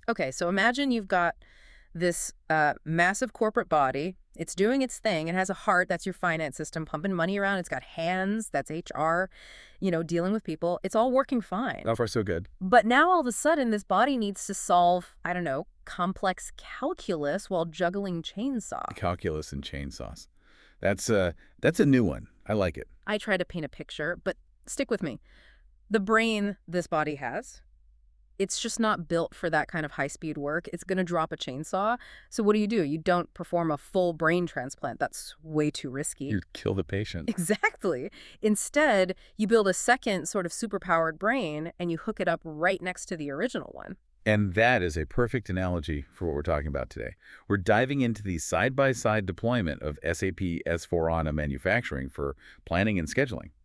Okay, so imagine you've got this massive corporate body. It's doing its thing. It has a heart, that's your finance system, pumping money around. It's got hands, that's HR, dealing with people. It's all working fine. So far, so good. But now all of a sudden, this body needs to solve, I don't know, complex calculus while juggling chainsaw. Calculus and chainsaws. That's a new one. I like it. I try to paint a picture, but stick with me. The brain this body has, it's just not built for that kind of high-speed work. It's going to drop a chainsaw. So what do? You don't perform a full brain transplant. That's way too risky. You'd kill the patient. Exactly. Instead, you build a second sort of superpowered brain and you hook it up right next to the original one. And that is a perfect analogy for what we're talking about today. We're diving into the side-by-side deployment of SAP S/4HANA manufacturing for planning and scheduling.